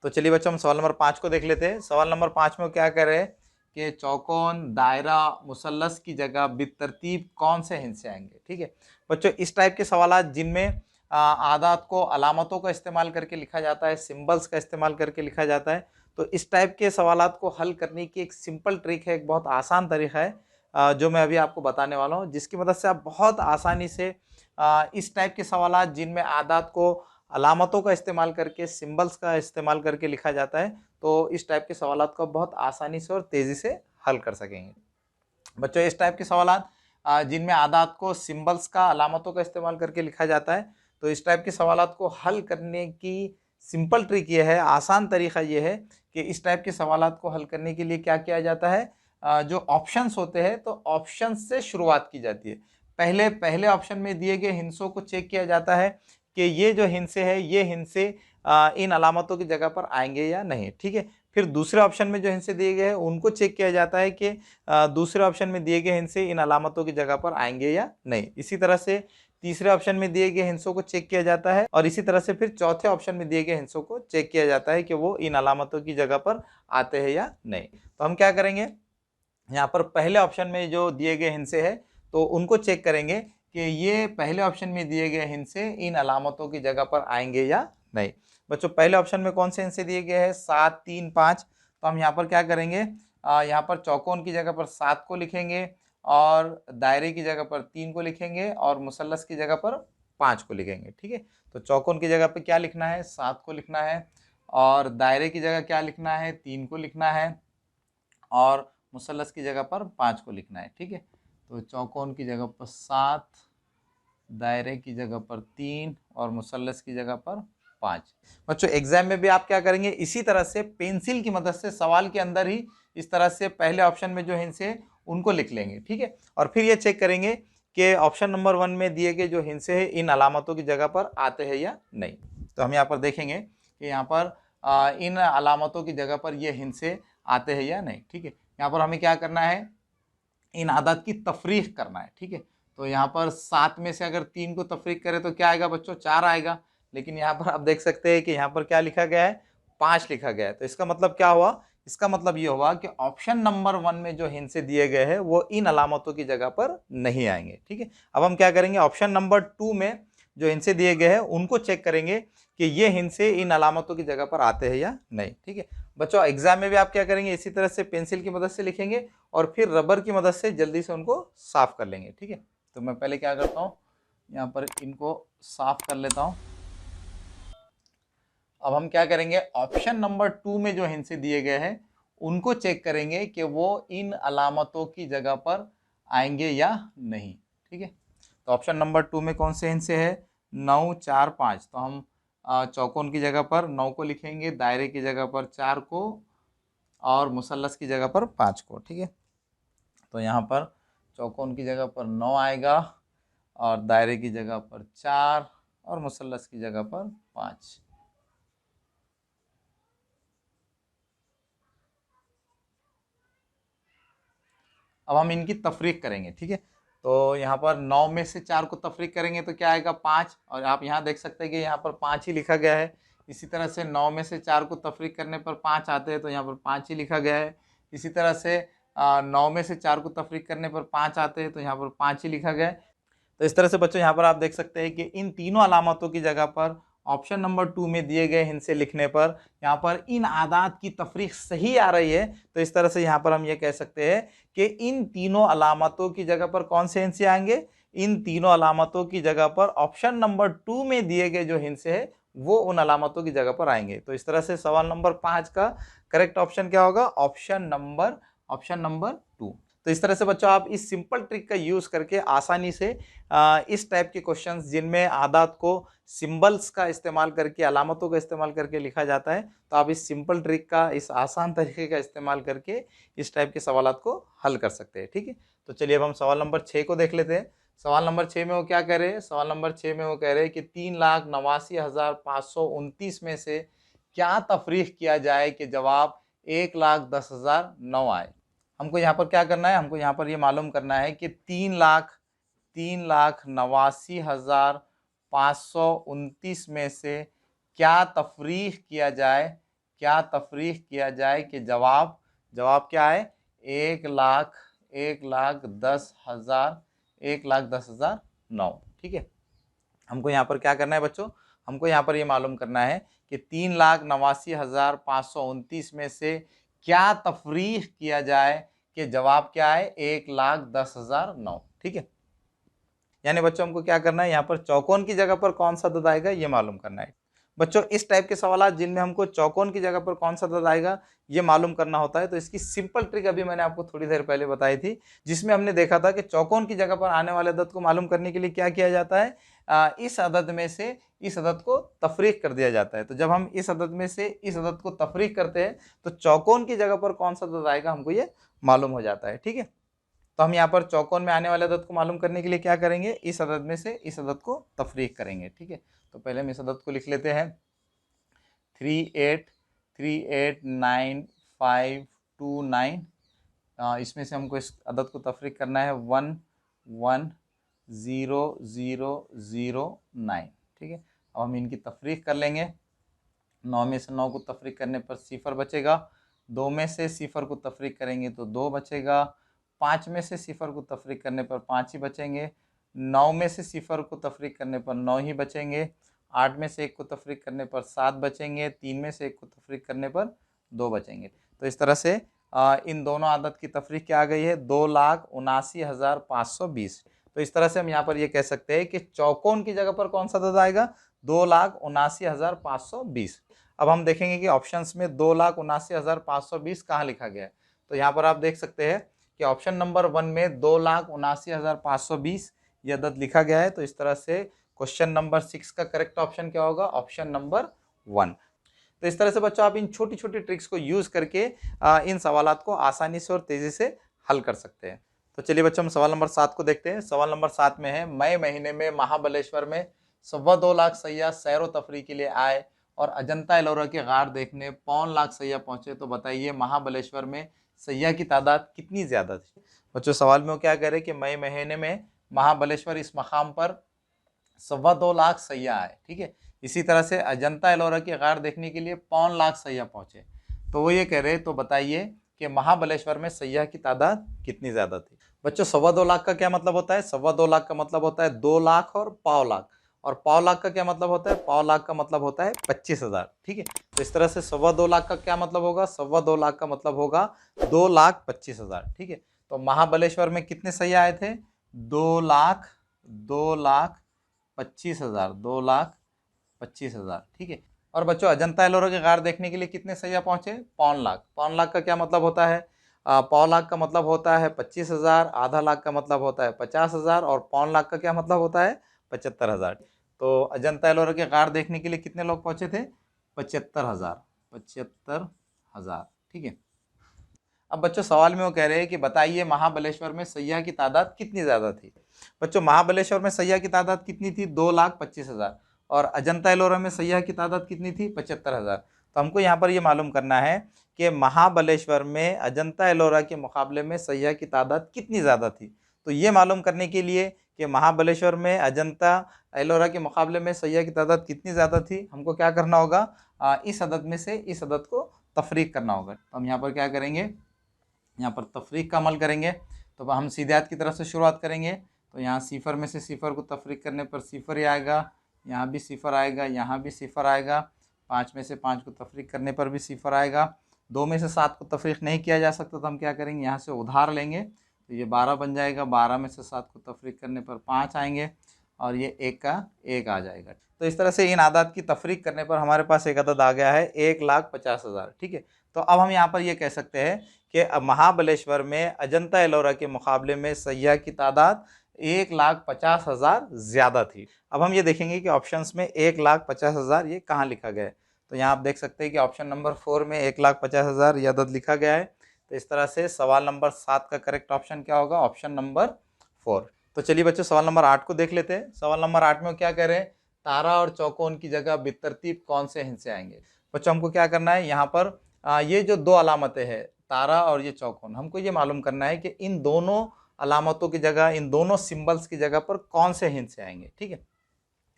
तो चलिए बच्चों हम सवाल नंबर 5 को देख लेते हैं। सवाल नंबर 5 में क्या कह रहे हैं कि चौकोन, दायरा, मुसल्लस की जगह बितरतीब कौन से हिस्से आएंगे। ठीक है बच्चों, इस टाइप के सवाल जिनमें आदात को अलामतों का इस्तेमाल करके लिखा जाता है, सिंबल्स का इस्तेमाल करके लिखा जाता है, तो इस टाइप के सवालात को हल करने की एक सिंपल ट्रिक है, एक बहुत आसान तरीका है जो मैं अभी आपको बताने वाला हूँ, जिसकी मदद से आप बहुत आसानी से इस टाइप के सवालात जिनमें आदात को अलामतों का इस्तेमाल करके, सिंबल्स का इस्तेमाल करके लिखा जाता है, तो इस टाइप के सवालात को बहुत आसानी से और तेज़ी से हल कर सकेंगे। बच्चों इस टाइप के सवालात जिनमें आदात को सिंबल्स का, अलामतों का इस्तेमाल करके लिखा जाता है, तो इस टाइप के सवालात को हल करने की सिंपल ट्रिक ये है, आसान तरीका ये है कि इस टाइप के सवालात को हल करने के लिए क्या किया जाता है, जो ऑप्शंस होते हैं तो ऑप्शंस से शुरुआत की जाती है। पहले ऑप्शन में दिए गए हिंसों को चेक किया जाता है कि ये जो हिंसे है ये हिंसे इन अलामतों की जगह पर आएंगे या नहीं। ठीक है, फिर दूसरे ऑप्शन में जो हिंसे दिए गए हैं उनको चेक किया जाता है कि दूसरे ऑप्शन में दिए गए हिंसे इन अलामतों की जगह पर आएंगे या नहीं। इसी तरह से तीसरे ऑप्शन में दिए गए हिंसों को चेक किया जाता है, और इसी तरह से फिर चौथे ऑप्शन में दिए गए हिंसों को चेक किया जाता है कि वो इन अलामतों की जगह पर आते हैं या नहीं। तो हम क्या करेंगे, यहाँ पर पहले ऑप्शन में जो दिए गए हिंसे है तो उनको चेक करेंगे कि ये पहले ऑप्शन में दिए गए हिंसे इन अलामतों की जगह पर आएंगे या नहीं। बच्चों पहले ऑप्शन में कौन से हिंसे दिए गए हैं, 7, 3, 5। तो हम यहाँ पर क्या करेंगे, यहाँ पर चौकोन की जगह पर 7 को लिखेंगे, और दायरे की जगह पर 3 को लिखेंगे, और मुसल्लस की जगह पर 5 को लिखेंगे। ठीक है, तो चौकोन की जगह पर क्या लिखना है, 7 को लिखना है, और दायरे की जगह क्या लिखना है, 3 को लिखना है, और मुसल्लस की जगह पर 5 को लिखना है। ठीक है, तो चौकोन की जगह पर 7, दायरे की जगह पर 3 और मुसल्लस की जगह पर 5। बच्चों एग्जाम में भी आप क्या करेंगे, इसी तरह से पेंसिल की मदद से सवाल के अंदर ही इस तरह से पहले ऑप्शन में जो हिंट्स है उनको लिख लेंगे, ठीक है। और फिर ये चेक करेंगे कि ऑप्शन नंबर 1 में दिए गए जो हिंट्स है इन अलामतों की जगह पर आते हैं या नहीं। तो हम यहाँ पर देखेंगे कि यहाँ पर इन अलामतों की जगह पर ये हिंट्स आते हैं या नहीं, ठीक है। यहाँ पर हमें क्या करना है, इन आदत की तफरीक करना है, ठीक है। तो यहाँ पर 7 में से अगर 3 को तफरीक करें तो क्या आएगा बच्चों, 4 आएगा। लेकिन यहाँ पर आप देख सकते हैं कि यहाँ पर क्या लिखा गया है, 5 लिखा गया है। तो इसका मतलब क्या हुआ, इसका मतलब ये हुआ कि ऑप्शन नंबर 1 में जो हिंट दिए गए हैं वो इन अलामतों की जगह पर नहीं आएंगे, ठीक है। अब हम क्या करेंगे, ऑप्शन नंबर 2 में जो हिंट दिए गए हैं उनको चेक करेंगे कि ये हिंट इन अलामतों की जगह पर आते हैं या नहीं, ठीक है। बच्चों एग्जाम में भी आप क्या करेंगे, इसी तरह से पेंसिल की मदद से लिखेंगे और फिर रबर की मदद से जल्दी से उनको साफ कर लेंगे, ठीक है। तो मैं पहले क्या करता हूँ, यहाँ पर इनको साफ कर लेता हूँ। अब हम क्या करेंगे, ऑप्शन नंबर 2 में जो हिंट्स दिए गए हैं उनको चेक करेंगे कि वो इन अलामतों की जगह पर आएंगे या नहीं, ठीक है। तो ऑप्शन नंबर 2 में कौन से हिंट्स है, 9, 4, 5। तो हम चौकोन की जगह पर 9 को लिखेंगे, दायरे की जगह पर 4 को और मुसल्लस की जगह पर 5 को, ठीक है। तो यहाँ पर चौकोन की जगह पर 9 आएगा और दायरे की जगह पर 4 और मुसल्लस की जगह पर 5। अब हम इनकी तफरीक करेंगे, ठीक है। तो यहाँ पर 9 में से 4 को तफरीक करेंगे तो क्या आएगा, 5। और आप यहाँ देख सकते हैं कि यहाँ पर 5 ही लिखा गया है। इसी तरह से 9 में से 4 को तफरीक करने पर 5 आते हैं तो यहाँ पर 5 ही लिखा गया है। इसी तरह से 9 में से 4 को तफरीक करने पर 5 आते हैं तो यहाँ पर 5 ही लिखा गया है। तो इस तरह से बच्चों यहाँ पर आप देख सकते हैं कि इन तीनों अलामतों की जगह पर ऑप्शन नंबर 2 में दिए गए हिंट से लिखने पर यहाँ पर इन आदात की तफरीक सही आ रही है। तो इस तरह से यहाँ पर हम ये कह सकते हैं कि इन तीनों अलामतों की जगह पर कौन से हिंट आएंगे, इन तीनों अलामतों की जगह पर ऑप्शन नंबर 2 में दिए गए जो हिंट है वो उन अलामतों की जगह पर आएंगे। तो इस तरह से सवाल नंबर 5 का करेक्ट ऑप्शन क्या होगा, ऑप्शन नंबर 2। तो इस तरह से बच्चों आप इस सिंपल ट्रिक का यूज करके आसानी से इस टाइप के क्वेश्चंस जिनमें आदात को सिंबल्स का इस्तेमाल करके, अलामतों का इस्तेमाल करके लिखा जाता है, तो आप इस सिंपल ट्रिक का, इस आसान तरीके का इस्तेमाल करके इस टाइप के सवालात को हल कर सकते हैं, ठीक है। तो चलिए अब हम सवाल नंबर 6 को देख लेते हैं। सवाल नंबर 6 में वो क्या कह रहे हैं, सवाल नंबर 6 में वो कह रहे हैं कि 3,89,529 में से क्या तफरीक किया जाए कि जवाब 1,10,009 आए। हमको यहाँ पर क्या करना है, हमको यहाँ पर ये मालूम करना है कि 3,89,529 में से क्या तफरीक किया जाए, कि जवाब क्या है, 1,10,009, ठीक है। हमको यहाँ पर क्या करना है बच्चों, हमको यहाँ पर ये मालूम करना है कि 3,89,529 में से क्या तफरीक किया जाए कि जवाब क्या है, 1,10,009, ठीक है। यानी बच्चों हमको क्या करना है, यहाँ पर चौकोन की जगह पर कौन सा अदद आएगा ये मालूम करना है। बच्चों इस टाइप के सवाल जिनमें हमको चौकोन की जगह पर कौन सा अदद आएगा ये मालूम करना होता है, तो इसकी सिंपल ट्रिक अभी मैंने आपको थोड़ी देर पहले बताई थी, जिसमें हमने देखा था कि चौकोन की जगह पर आने वाले अदद को मालूम करने के लिए क्या किया जाता है, इस अदद में से इस अदद को तफरीक कर दिया जाता है। तो जब हम इस अदद में से इस अदद को तफरीक करते हैं तो चौकोन की जगह पर कौन सा अदद आएगा हमको ये मालूम हो जाता है, ठीक है। तो हम यहाँ पर चौकोन में आने वाले अदद को मालूम करने के लिए क्या करेंगे, इस अदद में से इस अदद को तफरीक करेंगे, ठीक है। तो पहले हम इस अदद को लिख लेते हैं, 38389529। इसमें से हमको इस अदद को तफरीक करना है 1,1,0,0,9, ठीक है। अब हम इनकी तफरीक कर लेंगे। 9 में से 9 को तफरीक करने पर 0 बचेगा, 2 में से 0 को तफरीक करेंगे तो 2 बचेगा, 5 में से 0 को तफरीक करने पर 5 ही बचेंगे, 9 में से 0 को तफरीक करने पर 9 ही बचेंगे, 8 में से 1 को तफरीक करने पर 7 बचेंगे, 3 में से 1 को तफरीक करने पर 2 बचेंगे। तो इस तरह से इन दोनों आदत की तफरीक क्या आ गई है, 2,79,520। तो इस तरह से हम यहाँ पर ये कह सकते हैं कि चौकोन की जगह पर कौन सा अदद आएगा, 2,79,520। अब हम देखेंगे कि ऑप्शंस में 2,79,520 कहाँ लिखा गया है। तो यहाँ पर आप देख सकते हैं कि ऑप्शन नंबर 1 में 2,79,520 ये अदद लिखा गया है। तो इस तरह से क्वेश्चन नंबर 6 का करेक्ट ऑप्शन क्या होगा? Option number 1। तो इस तरह से बच्चों आप इन छोटी छोटी ट्रिक्स को यूज करके इन सवालात को आसानी से और तेजी से हल कर सकते हैं। तो चलिए बच्चों हम सवाल नंबर 7 को देखते हैं। सवाल नंबर 7 में है, मई महीने में महाबलेश्वर में 2.25 लाख सैयाह सैरो तफरी के लिए आए और अजंता एलोरा के गार देखने 5 लाख सैयाह पहुंचे, तो बताइए महाबलेश्वर में सैयाह की तादाद कितनी ज्यादा थी? बच्चों सवाल में वो क्या कह रहे हैं कि मई महीने में महाबलेश्वर इस मकाम पर 2.25 लाख सैयाह आए, ठीक है। इसी तरह से अजंता एलोरा के गार देखने के लिए 5 लाख सैयाह पहुंचे, तो वो ये कह रहे, तो बताइए कि महाबलेश्वर में सैयाह की तादाद कितनी ज्यादा थी? बच्चों 2.25 लाख का क्या मतलब होता है? 2.25 लाख का मतलब होता है 2 लाख और पाव लाख, और पाव लाख का क्या मतलब होता है? पाव लाख का मतलब होता है 25,000, ठीक है। तो इस तरह से 2.25 लाख का क्या मतलब होगा? 2.25 लाख का मतलब होगा 2,25,000, ठीक है। तो महाबलेश्वर में कितने सैयाह आए थे? 2,25,000, 2,25,000, ठीक है। और बच्चों अजंता एलोरा के गार देखने के लिए कितने सैयाह पहुंचे? 5 लाख। 5 लाख का क्या मतलब होता है? पाव लाख का मतलब होता है 25,000, आधा लाख का मतलब होता है 50,000, और 5 लाख का क्या मतलब होता है? 75,000। तो अजंता एलोरा के गार देखने के लिए कितने लोग पहुंचे थे? 75,000, 75,000, ठीक है। अब बच्चों सवाल में वो कह रहे हैं कि बताइए महाबलेश्वर में सैयाह की तादाद कितनी ज्यादा थी? बच्चों महाबलेश्वर में सैयाह की तादाद कितनी थी? 2,25,000, और अजंता एलोरा में सैयाह की तादाद कितनी थी? 75,000। तो हमको यहाँ पर ये मालूम करना है कि महाबलेश्वर में अजंता एलोरा के मुकाबले में सैयाह की तादाद कितनी ज़्यादा थी। तो ये मालूम करने के लिए कि महाबलेश्वर में अजंता एलोरा के मुकाबले में सैयाह की तादाद कितनी ज़्यादा थी, हमको क्या करना होगा? इस अदद में से इस अदद को तफरीक करना होगा। तो हम यहाँ पर क्या करेंगे? यहाँ पर तफरीक का अमल करेंगे। तो हम सीधियात की तरफ से शुरुआत करेंगे। तो यहाँ सिफर में से सिफर को तफरीक करने पर सिफर ही आएगा, यहाँ भी सिफर आएगा, यहाँ भी सिफर आएगा। 5 में से 5 को तफरीक करने पर भी सिफर आएगा। 2 में से 7 को तफरीक नहीं किया जा सकता, तो हम क्या करेंगे? यहाँ से उधार लेंगे, तो ये 12 बन जाएगा। 12 में से 7 को तफरीक करने पर 5 आएंगे, और ये 1 का 1 आ जाएगा। तो इस तरह से इन आदाद की तफरीक करने पर हमारे पास एक अदद आ गया है 1,50,000, ठीक है। तो अब हम यहाँ पर ये कह सकते हैं कि महाबलेश्वर में अजंता एलोरा के मुकाबले में सैयाह की तादाद 1,50,000 ज़्यादा थी। अब हम ये देखेंगे कि ऑप्शंस में 1,50,000 ये कहाँ लिखा गया है। तो यहाँ आप देख सकते हैं कि ऑप्शन नंबर 4 में 1,50,000 ये अदद लिखा गया है। तो इस तरह से सवाल नंबर 7 का करेक्ट ऑप्शन क्या होगा? Option number 4। तो चलिए बच्चों सवाल नंबर 8 को देख लेते हैं। सवाल नंबर 8 में क्या कह रहे हैं? तारा और चौकोन की जगह बेतरतीब कौन से हिस्से आएंगे? बच्चों हमको क्या करना है? यहाँ पर ये जो दो अलामतें हैं, तारा और ये चौकोन, हमको ये मालूम करना है कि इन दोनों अलामतों की जगह, इन दोनों सिंबल्स की जगह पर कौन से हिस्से आएंगे, ठीक है।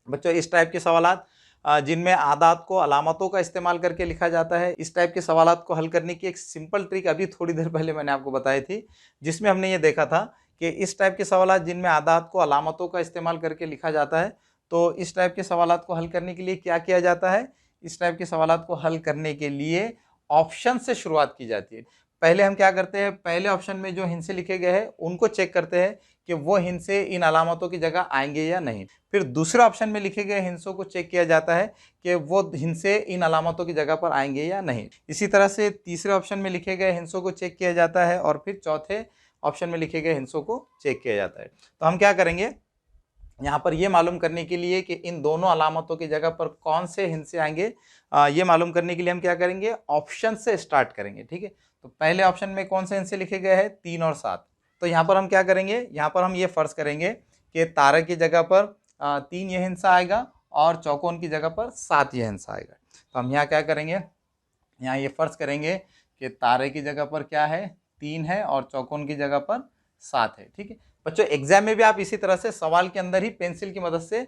बच्चों इस टाइप के सवालात जिनमें आदात को अलामतों का इस्तेमाल करके लिखा जाता है, इस टाइप के सवालात को हल करने की एक सिंपल ट्रिक अभी थोड़ी देर पहले मैंने आपको बताई थी, जिसमें हमने ये देखा था कि इस टाइप के सवालात जिनमें आदात को अलामतों का इस्तेमाल करके लिखा जाता है, तो इस टाइप के सवालात को हल करने के लिए क्या किया जाता है? इस टाइप के सवालात को हल करने के लिए ऑप्शन से शुरुआत की जाती है। पहले हम क्या करते हैं? पहले ऑप्शन में जो हिंसे लिखे गए हैं उनको चेक करते हैं कि वो हिंसे इन अलामतों की जगह आएंगे या नहीं। फिर दूसरे ऑप्शन में लिखे गए हिंसों को चेक किया जाता है कि वो हिंसे इन अलामतों की जगह पर आएंगे या नहीं। इसी तरह से तीसरे ऑप्शन में लिखे गए हिंसों को चेक किया जाता है, और फिर चौथे ऑप्शन में लिखे गए हिंसों को चेक किया जाता है। तो हम क्या करेंगे यहाँ पर ये मालूम करने के लिए कि इन दोनों अलामतों की जगह पर कौन से हिंसे आएंगे, ये मालूम करने के लिए हम क्या करेंगे? ऑप्शन से स्टार्ट करेंगे, ठीक है। तो पहले ऑप्शन में कौन से हिंसे लिखे गए हैं? 3 और 7। तो यहाँ पर हम क्या करेंगे? यहाँ पर हम ये फर्ज करेंगे कि तारा की जगह पर 3 ये हिंसा आएगा, और चौकोन की जगह पर 7 ये हिंसा आएगा। तो हम यहाँ क्या करेंगे? यहाँ ये फर्ज करेंगे कि तारे की जगह पर क्या है? 3 है, और चौकोन की जगह पर 7 है, ठीक है। बच्चों एग्जाम में भी आप इसी तरह से सवाल के अंदर ही पेंसिल की मदद से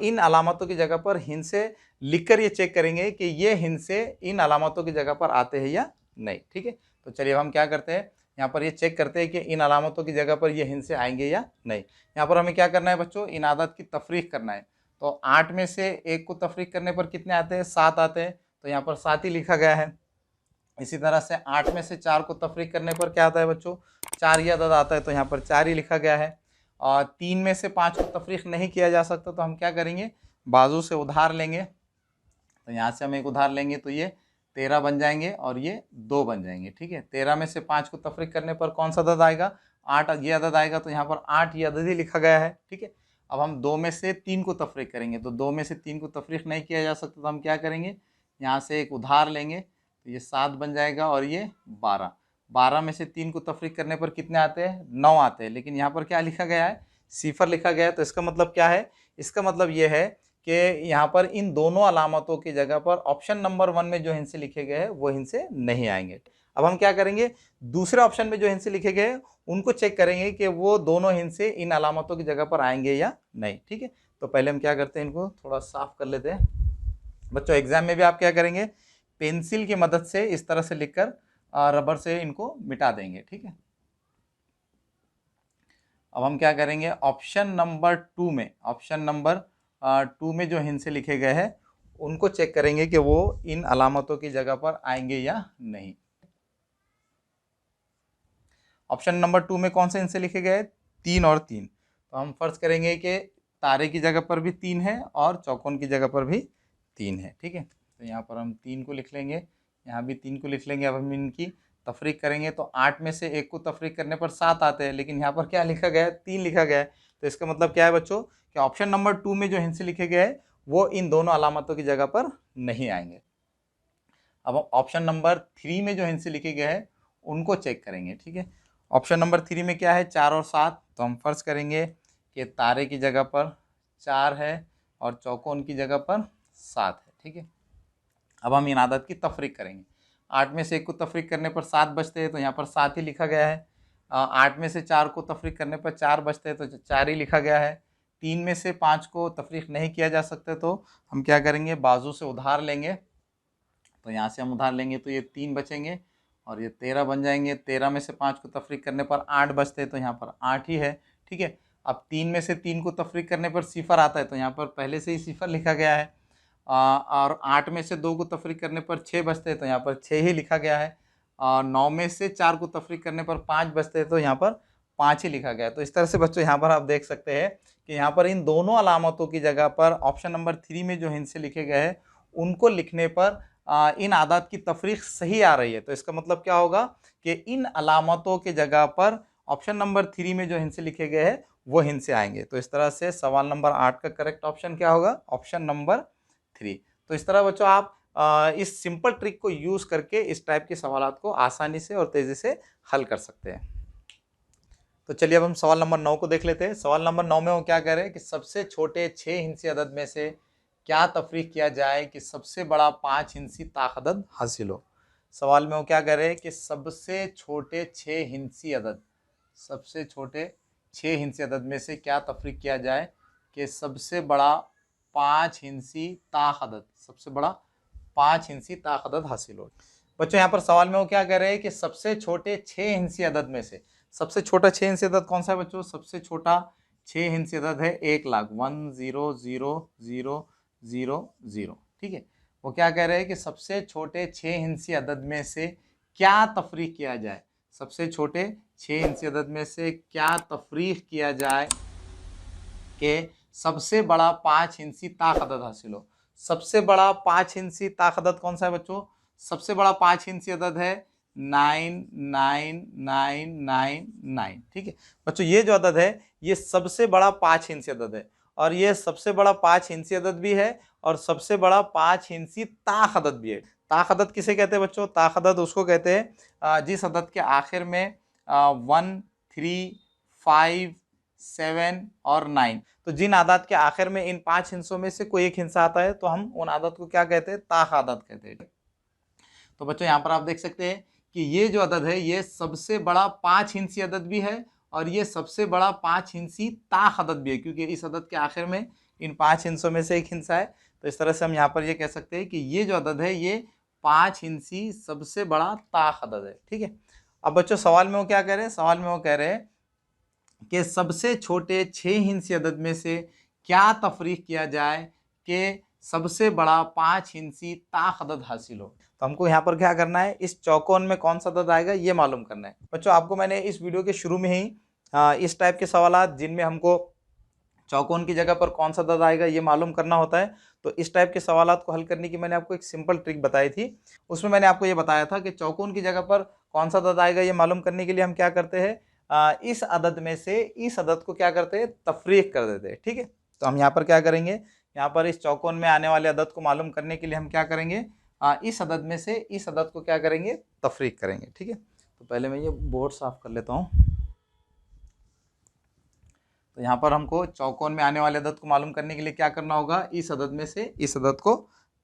इन अलामतों की जगह पर हिंसे लिखकर ये चेक करेंगे कि ये हिंसे इन अलामतों की जगह पर आते हैं या नहीं, ठीक है। तो चलिए हम क्या करते हैं? यहाँ पर ये चेक करते हैं कि इन अलामतों की जगह पर ये हिंसे आएंगे या नहीं। यहाँ पर हमें क्या करना है बच्चों? इन आदत की तफरीक करना है। तो 8 में से 1 को तफरीक करने पर कितने आते हैं? 7 आते हैं। तो यहाँ पर 7 ही लिखा गया है। इसी तरह से 8 में से 4 को तफरीक करने पर क्या आता है बच्चों? 4 ही अदद आता है, तो यहाँ पर 4 ही लिखा गया है। और 3 में से 5 को तफरीक नहीं किया जा सकता, तो हम क्या करेंगे? बाजू से उधार लेंगे। तो यहाँ से हम एक उधार लेंगे, तो ये 13 बन जाएंगे, और ये 2 बन जाएंगे, ठीक है। 13 में से 5 को तफरीक करने पर कौन सा अदद आएगा? 8 ये अदद आएगा। तो यहाँ पर 8 ये अदद ही लिखा गया है, ठीक है। अब हम 2 में से 3 को तफरीक करेंगे, तो 2 में से 3 को तफरीक नहीं किया जा सकता, तो हम क्या करेंगे, यहाँ से एक उधार लेंगे, तो ये 7 बन जाएगा और ये 12। 12 में से 3 को तफरीक करने पर कितने आते हैं, 9 आते हैं, लेकिन यहाँ पर क्या लिखा गया है, सिफर लिखा गया है। तो इसका मतलब क्या है, इसका मतलब ये है कि यहाँ पर इन दोनों अलामतों की जगह पर ऑप्शन नंबर 1 में जो हिंसे लिखे गए हैं वो हिंसे नहीं आएंगे। अब हम क्या करेंगे, दूसरे ऑप्शन में जो हिंसे लिखे गए हैं उनको चेक करेंगे कि वो दोनों हिंसे इन अलामतों की जगह पर आएंगे या नहीं। ठीक है, तो पहले हम क्या करते हैं, इनको थोड़ा साफ कर लेते हैं। बच्चों एग्जाम में भी आप क्या करेंगे, पेंसिल की मदद से इस तरह से लिखकर रबर से इनको मिटा देंगे। ठीक है, अब हम क्या करेंगे, ऑप्शन नंबर 2 में, ऑप्शन नंबर 2 में जो हिंसे लिखे गए हैं उनको चेक करेंगे कि वो इन अलामतों की जगह पर आएंगे या नहीं। ऑप्शन नंबर 2 में कौन से हिंसे लिखे गए, 3 और 3। तो हम फर्ज करेंगे कि तारे की जगह पर भी 3 है और चौकोन की जगह पर भी 3 है। ठीक है, तो यहाँ पर हम 3 को लिख लेंगे, यहाँ भी 3 को लिख लेंगे। अब हम इनकी तफरीक करेंगे तो 8 में से 1 को तफरीक करने पर 7 आते हैं, लेकिन यहाँ पर क्या लिखा गया है, 3 लिखा गया है। तो इसका मतलब क्या है बच्चों, कि ऑप्शन नंबर 2 में जो हिंसे लिखे गए हैं वो इन दोनों अलामतों की जगह पर नहीं आएंगे। अब ऑप्शन नंबर 3 में जो हिंसे लिखे गए हैं उनको चेक करेंगे। ठीक है, ऑप्शन नंबर 3 में क्या है, 4 और 7। तो हम फर्ज करेंगे कि तारे की जगह पर 4 है और चौकोन की जगह पर 7 है। ठीक है, अब हम इन आदत की तफरीक करेंगे। 8 में से 1 को तफरीक करने पर 7 बचते हैं, तो यहाँ पर 7 ही लिखा गया है। 8 में से 4 को तफरीक करने पर 4 बचते हैं, तो 4 ही लिखा गया है। 3 में से 5 को तफरीक नहीं किया जा सकता, तो हम क्या करेंगे, बाजू से उधार लेंगे। तो यहाँ से हम उधार लेंगे तो ये 3 बचेंगे और ये 13 बन जाएंगे। 13 में से 5 को तफरीक करने पर 8 बचते हैं, तो यहाँ पर 8 ही है। ठीक है, अब 3 में से 3 को तफरीक करने पर सिफर आता है, तो यहाँ पर पहले से ही सिफर लिखा गया है। और 8 में से 2 को तफरीक करने पर 6 बचते हैं, तो यहाँ पर 6 ही लिखा गया है। 9 में से 4 को तफरीक करने पर 5 बचते हैं, तो यहाँ पर 5 ही लिखा गया है। तो इस तरह से बच्चों यहाँ पर आप देख सकते हैं कि यहाँ पर इन दोनों अलामतों की जगह पर ऑप्शन नंबर 3 में जो हिंसे लिखे गए हैं उनको लिखने पर इन आदात की तफरीक सही आ रही है। तो इसका मतलब क्या होगा कि इन अलामतों के जगह पर ऑप्शन नंबर 3 में जो हिंसे लिखे गए हैं वो हिंसे आएंगे। तो इस तरह से सवाल नंबर 8 का करेक्ट ऑप्शन क्या होगा, ऑप्शन नंबर 3। तो इस तरह बच्चों आप इस सिंपल ट्रिक को यूज़ करके इस टाइप के सवालात को आसानी से और तेज़ी से हल कर सकते हैं। तो चलिए अब हम सवाल नंबर 9 को देख लेते हैं। सवाल नंबर 9 में वो क्या कह रहे हैं कि सबसे छोटे 6 हिंसी अदद में से क्या तफरीक किया जाए कि सबसे बड़ा 5 हिंसी ताकदद हासिल हो। सवाल में वो क्या कह रहे हैं कि सबसे छोटे 6 हिंसी अदद, सबसे छोटे 6 हिंसी अदद में से क्या तफरीक किया जाए कि सबसे बड़ा 5 हिंसी ताकदद, सबसे बड़ा 5 हिंसी ताकदद हासिल हो। बच्चों यहाँ पर सवाल में वो क्या कह रहे हैं कि सबसे छोटे 6 हिंसी अदद में से सबसे छोटा 6 हिंसी अदद कौन सा है बच्चों, सबसे छोटा 6 हिंसी अदद है 1,00,000, 1,000,000। ठीक है, वो क्या कह रहे हैं कि सबसे छोटे 6 हिंसी अदद में से क्या तफरीक किया जाए, सबसे छोटे 6 हिंसी अदद में से क्या तफरीक किया जाए कि सबसे बड़ा 5 हिंसी ताकदद हासिल हो। सबसे बड़ा 5 हिंसी ताकदद कौन सा है बच्चों, सबसे बड़ा 5 हिंसी अदद है 99999। ठीक है बच्चों, ये जो अदद है ये सबसे बड़ा 5 हिंसी अदद है और ये सबसे बड़ा 5 हिंसी अदद भी है और सबसे बड़ा 5 हिंसी ताकदद भी है। ताकदद किसे कहते हैं बच्चों, ताकदद उसको कहते हैं जिस अदद के आखिर में 1, 3, 5, 7 और 9, तो जिन आदात के आखिर में इन 5 हिंसों में से कोई एक हिंसा आता है तो हम उन आदत को क्या कहते हैं, ताकदद कहते हैं। तो बच्चों यहाँ पर आप देख सकते हैं कि ये जो अदद है ये सबसे बड़ा 5 हिंसी अदद भी है और ये सबसे बड़ा 5 हिंसी ताकदद भी है, क्योंकि इस अदद के आखिर में इन 5 हिंसों में से एक हिंसा है। तो इस तरह से हम यहाँ पर ये कह सकते हैं कि ये जो अदद है ये 5 हिंसी सबसे बड़ा ताकदद है। ठीक है, अब बच्चों सवाल में वो क्या कह रहे हैं, सवाल में वो कह रहे हैं कि सबसे छोटे 6 हिंसी अदद में से क्या तफरीक किया जाए कि सबसे बड़ा 5 हिंसी ताकदद हासिल हो। तो हमको यहाँ पर क्या करना है, इस चौकोन में कौन सा अदद आएगा ये मालूम करना है। बच्चों आपको मैंने इस वीडियो के शुरू में ही इस टाइप के सवालात जिनमें हमको चौकोन की जगह पर कौन सा अदद आएगा ये मालूम करना होता है, तो इस टाइप के सवालात को हल करने की मैंने आपको एक सिंपल ट्रिक बताई थी। उसमें मैंने आपको ये बताया था कि चौकोन की जगह पर कौन सा अदद आएगा ये मालूम करने के लिए हम क्या करते हैं, इस अदद में से इस अदद को क्या करते हैं, तफरीक कर देते हैं। ठीक है, तो हम यहाँ पर क्या करेंगे, यहाँ पर इस चौकोन में आने वाले अदद को मालूम करने के लिए हम क्या करेंगे, इस अदद में से इस अदद को क्या करेंगे, तफरीक करेंगे। ठीक है, तो पहले मैं ये बोर्ड साफ कर लेता हूँ। तो यहाँ पर हमको चौकोन में आने वाले अदद को मालूम करने के लिए क्या करना होगा, इस अदद में से इस अदद को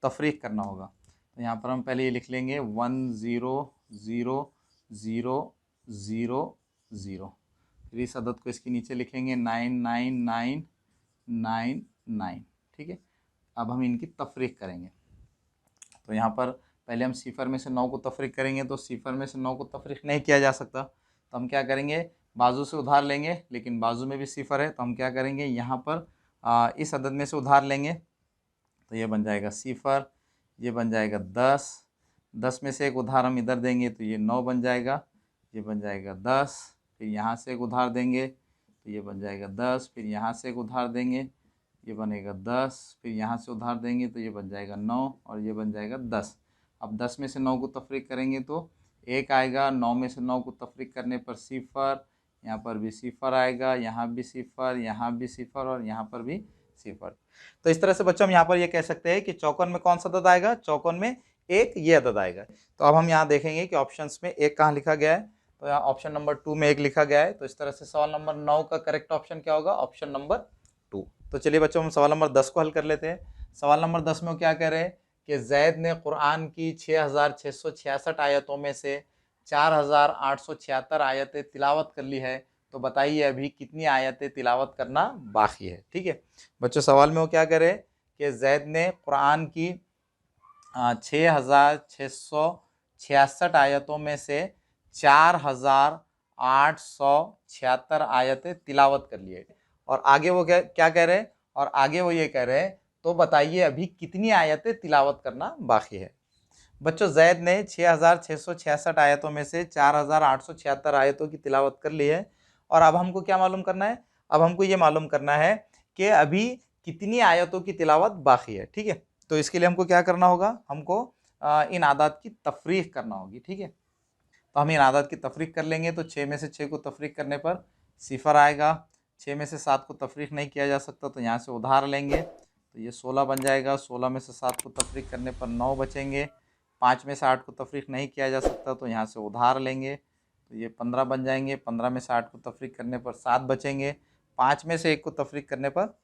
तफरीक करना होगा। तो यहाँ पर हम पहले ये लिख लेंगे 1 0 0 0 0 0, फिर इस अदद को इसके नीचे लिखेंगे 9 9 9 9 9। ठीक है, अब हम इनकी तफरीक करेंगे। तो यहाँ पर पहले हम सिफर में से 9 को तफरीक करेंगे, तो सिफर में से 9 को तफरीक नहीं किया जा सकता, तो हम क्या करेंगे, बाजू से उधार लेंगे, लेकिन बाजू में भी सिफर है, तो हम क्या करेंगे, यहाँ पर इस अदद में से उधार लेंगे, तो ये बन जाएगा सिफर, ये बन जाएगा 10, 10 में से एक उधार हम इधर देंगे तो ये 9 बन जाएगा, ये बन जाएगा 10, फिर यहाँ से एक उधार देंगे तो ये बन जाएगा 10, फिर यहाँ से एक उधार देंगे ये बनेगा 10, फिर यहाँ से उधार देंगे तो ये बन जाएगा 9 और ये बन जाएगा 10। अब 10 में से 9 को तफरीक करेंगे तो एक आएगा, 9 में से 9 को तफरीक करने पर सिफर, यहाँ पर भी सिफर आएगा, यहाँ भी सिफर, यहाँ भी सिफर और यहाँ पर भी सिफर। तो इस तरह से बच्चों हम यहाँ पर ये कह सकते हैं कि चौकोन में कौन सा अदद आएगा, चौकोन में एक ये अदद आएगा। तो अब हम यहाँ देखेंगे कि ऑप्शंस में एक कहाँ लिखा गया है, तो यहाँ ऑप्शन नंबर 2 में एक लिखा गया है। तो इस तरह से सवाल नंबर 9 का करेक्ट ऑप्शन क्या होगा, ऑप्शन नंबर 2। तो चलिए बच्चों हम सवाल नंबर 10 को हल कर लेते हैं। सवाल नंबर 10 में वो क्या कह रहे हैं कि जैद ने कुरान की 6666 आयतों में से 4876 आयतें तिलावत कर ली है, तो बताइए अभी कितनी आयतें तिलावत करना बाकी है। ठीक है बच्चों, सवाल में वो क्या कह रहे हैं कि जैद ने कुरान की 6666 आयतों में से 4876 आयतें तिलावत कर ली है, और आगे वो क्या कह रहे हैं, और आगे वो ये कह रहे हैं तो बताइए अभी कितनी आयतें तिलावत करना बाकी है। बच्चों जैद ने 6666 आयतों में से 4876 आयतों की तिलावत कर ली है, और अब हमको क्या मालूम करना है, अब हमको ये मालूम करना है कि अभी कितनी आयतों की तिलावत बाकी है। ठीक है, तो इसके लिए हमको क्या करना होगा, हमको इन आदात की तफरीक करना होगी। ठीक है, तो हम इन आदात की तफरीक कर लेंगे, तो 6 में से 6 को तफरीक करने पर सिफर आएगा, 6 में से 7 को तफरीक नहीं किया जा सकता तो यहाँ से उधार लेंगे, तो ये 16 बन जाएगा, 16 में से 7 को तफरीक करने पर 9 बचेंगे, 5 में से 8 को तफरीक नहीं किया जा सकता तो यहाँ से उधार लेंगे, तो ये 15 बन जाएंगे, 15 में से 8 को तफरीक करने पर 7 बचेंगे, 5 में से 1 को तफरीक करने पर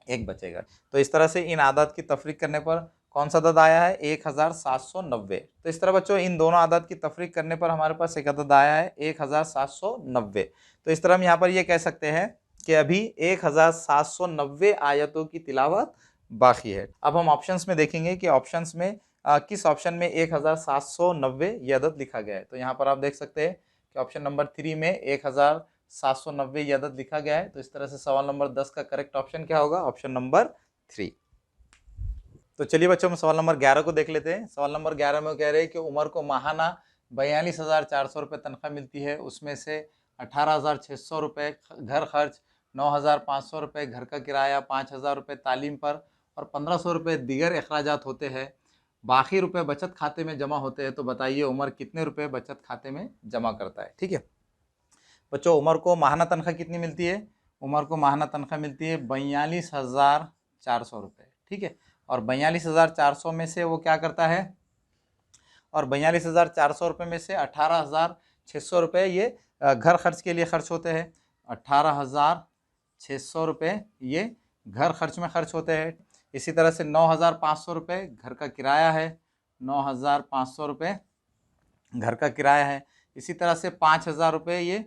1 बचेगा। तो इस तरह से इन आदात की तफरीक करने पर कौन सा अदद आया है, 1790। तो इस तरह बच्चों इन दोनों आदात की तफरीक करने पर हमारे पास एक अदद आया है 1790। तो इस तरह हम यहाँ पर ये कह सकते हैं कि अभी 1790 आयतों की तिलावत बाकी है। अब हम ऑप्शंस में देखेंगे कि ऑप्शंस में किस ऑप्शन में 1790 ये अदद लिखा गया है। तो यहाँ पर आप देख सकते हैं कि ऑप्शन नंबर 3 में 1790 ये अदद लिखा गया है। तो इस तरह से सवाल नंबर 10 का करेक्ट ऑप्शन क्या होगा, ऑप्शन नंबर 3। तो चलिए बच्चों हम सवाल नंबर 11 को देख लेते हैं। सवाल नंबर 11 में कह रहे हैं कि उमर को माहाना 42,400 रुपये तनख्वाह मिलती है, उसमें से 18,600 रुपये घर खर्च, 9,500 रुपये घर का किराया, 5,000 रुपये तालीम पर और 1,500 रुपये दीगर अखराजात होते हैं, बाकी रुपए बचत खाते में जमा होते हैं, तो बताइए उमर कितने रुपए बचत खाते में जमा करता है। ठीक है बच्चों, उमर को माहाना तनख्वाह कितनी मिलती है, उमर को माहाना तनख्वाह मिलती है 42,400 रुपये। ठीक है, और 42,400 में से वो क्या करता है, और 42,400 रुपये में से 18,600 रुपये ये घर खर्च के लिए खर्च होते हैं, 18,600 रुपये ये घर खर्च में खर्च होते हैं। इसी तरह से 9,500 रुपये घर का किराया है, 9,500 रुपये घर का किराया है। इसी तरह से 5,000 रुपये ये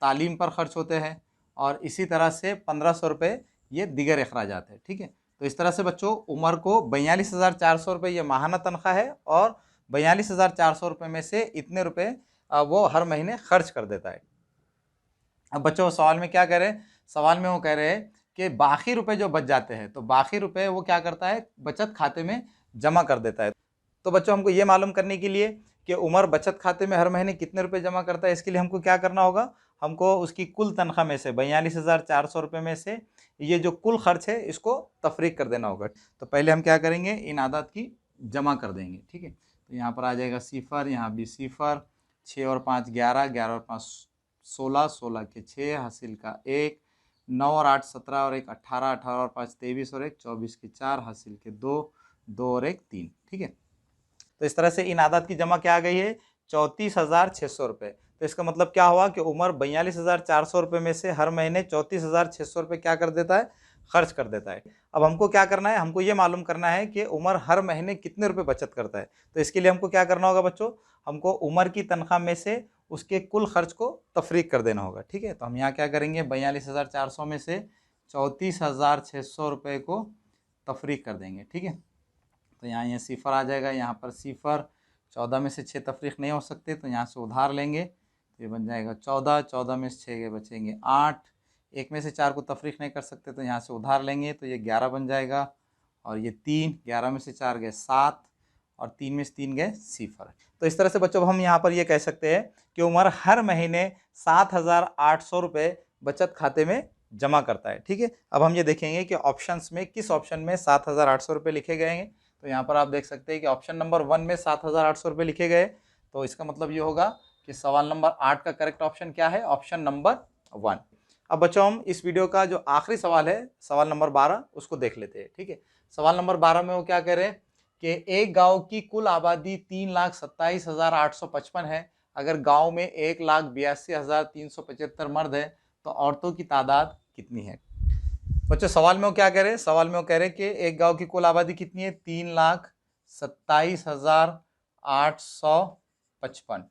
तालीम पर खर्च होते हैं, और इसी तरह से 1,500 रुपये ये दीगर अखराजात है। ठीक है, तो इस तरह से बच्चों उमर को 42,400 रुपये ये माहाना तनख्वाह है, और 42,400 रुपये में से इतने रुपये वो हर महीने खर्च कर देता है। अब बच्चों सवाल में क्या कह रहे हैं, सवाल में वो कह रहे हैं कि बाकी रुपए जो बच जाते हैं, तो बाकी रुपए वो क्या करता है, बचत खाते में जमा कर देता है। तो बच्चों हमको ये मालूम करने के लिए कि उमर बचत खाते में हर महीने कितने रुपए जमा करता है, इसके लिए हमको क्या करना होगा, हमको उसकी कुल तनख्वाह में से 42,400 रुपये में से ये जो कुल खर्च है इसको तफरीक कर देना होगा। तो पहले हम क्या करेंगे, इन आदात की जमा कर देंगे। ठीक है, तो यहाँ पर आ जाएगा सिफर, यहाँ भी सिफर, 6 और 5 11, 11 और 5 16, 16 के 6, हासिल का 1, 9 और 8 17 और 1 18, 18 और 5 23 और 1 24 के 4, हासिल के 2, 2 और 1 3। ठीक है, तो इस तरह से इन आदात की जमा क्या आ गई है, 34,600 रुपये। तो इसका मतलब क्या हुआ कि उमर 42,400 रुपये में से हर महीने 34,600 रुपये क्या कर देता है, खर्च कर देता है। अब हमको क्या करना है, हमको ये मालूम करना है कि उमर हर महीने कितने रुपए बचत करता है। तो इसके लिए हमको क्या करना होगा बच्चों, हमको उमर की तनख्वाह में से उसके कुल खर्च को तफरीक कर देना होगा। ठीक है, तो हम यहाँ क्या करेंगे, 42,400 में से 34,600 रुपये को तफरीक कर देंगे। ठीक है, तो यहाँ ये सिफर आ जाएगा, यहाँ पर सिफर, 14 में से 6 तफरीक नहीं हो सकते तो यहाँ से उधार लेंगे, तो ये बन जाएगा 14, 14 में से 6 के बचेंगे 8, 1 में से 4 को तफरीक नहीं कर सकते तो यहाँ से उधार लेंगे, तो ये 11 बन जाएगा, और ये 3, 11 में से 4 गए 7, और 3 में से 3 गए सिफर। तो इस तरह से बच्चों हम यहाँ पर ये कह सकते हैं कि उमर हर महीने 7,800 रुपये बचत खाते में जमा करता है। ठीक है, अब हम ये देखेंगे कि ऑप्शंस में किस ऑप्शन में 7,800 रुपये लिखे गए हैं। तो यहाँ पर आप देख सकते हैं कि ऑप्शन नंबर 1 में 7,800 रुपये लिखे गए, तो इसका मतलब ये होगा कि सवाल नंबर 8 का करेक्ट ऑप्शन क्या है, ऑप्शन नंबर 1। अब बच्चों हम इस वीडियो का जो आखिरी सवाल है, सवाल नंबर 12, उसको देख लेते हैं। ठीक है, सवाल नंबर 12 में वो क्या कह रहे हैं कि एक गांव की कुल आबादी 3,27,855 है। अगर गांव में 1,82,375 मर्द है तो औरतों की तादाद कितनी है। बच्चों सवाल में वो क्या कह रहे हैं, सवाल में वो कह रहे हैं कि एक गांव की कुल आबादी कितनी है, 3,27,855।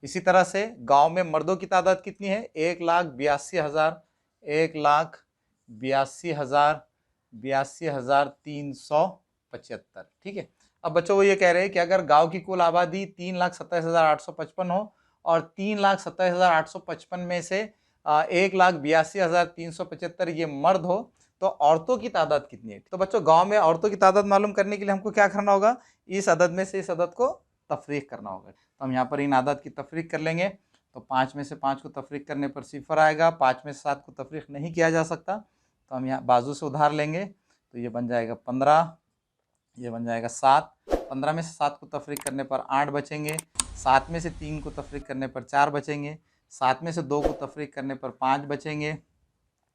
इसी तरह से गांव में मर्दों की तादाद कितनी है, 1,82,375। ठीक है, अब बच्चों वो ये कह रहे हैं कि अगर गांव की कुल आबादी 3,27,855 हो और 3,27,855 में से 1,82,375 ये मर्द हो तो औरतों की तादाद कितनी है। तो बच्चों गांव में औरतों की तादाद मालूम करने के लिए हमको क्या करना होगा, इस अदद में से इस अदद को तफरीक करना होगा। तो हम यहाँ पर इन आदत की तफरीक कर लेंगे, तो 5 में से 5 को तफरीक करने पर सिफर आएगा, 5 में से 7 को तफरीक नहीं किया जा सकता, तो हम यहाँ बाजू से उधार लेंगे, तो ये बन जाएगा 15, ये बन जाएगा 7, 15 में से 7 को तफरीक करने पर 8 बचेंगे, 7 में से 3 को तफरीक करने पर 4 बचेंगे, 7 में से 2 को तफरीक करने पर 5 बचेंगे,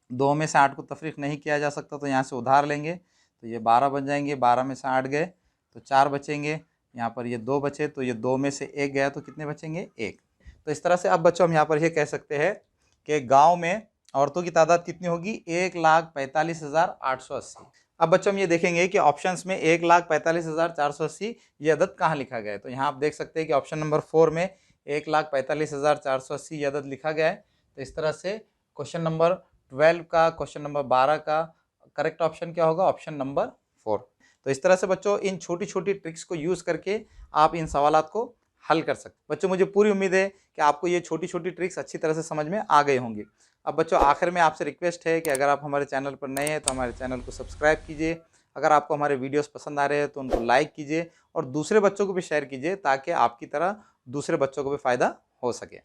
2 में से 8 को तफरीक नहीं किया जा सकता तो यहाँ से उधार लेंगे, तो ये 12 बन जाएंगे, 12 में से 8 गए तो 4 बचेंगे, यहाँ पर ये 2 बचे तो ये 2 में से 1 गया तो कितने बचेंगे, 1। तो इस तरह से अब बच्चों हम यहाँ पर ये कह सकते हैं कि गांव में औरतों की तादाद कितनी होगी, 1,45,880। अब बच्चों हम ये देखेंगे कि ऑप्शंस में 1,45,480 ये अदद कहाँ लिखा गया है। तो यहाँ आप देख सकते हैं कि ऑप्शन नंबर 4 में 1,45,480 ये अदद लिखा गया है। तो इस तरह से क्वेश्चन नंबर 12 का, क्वेश्चन नंबर 12 का करेक्ट ऑप्शन क्या होगा, ऑप्शन नंबर 4। तो इस तरह से बच्चों इन छोटी छोटी ट्रिक्स को यूज़ करके आप इन सवालात को हल कर सकते। बच्चों मुझे पूरी उम्मीद है कि आपको ये छोटी छोटी ट्रिक्स अच्छी तरह से समझ में आ गए होंगे। अब बच्चों आखिर में आपसे रिक्वेस्ट है कि अगर आप हमारे चैनल पर नए हैं तो हमारे चैनल को सब्सक्राइब कीजिए। अगर आपको हमारे वीडियोस पसंद आ रहे हैं तो उनको लाइक कीजिए और दूसरे बच्चों को भी शेयर कीजिए ताकि आपकी तरह दूसरे बच्चों को भी फ़ायदा हो सके।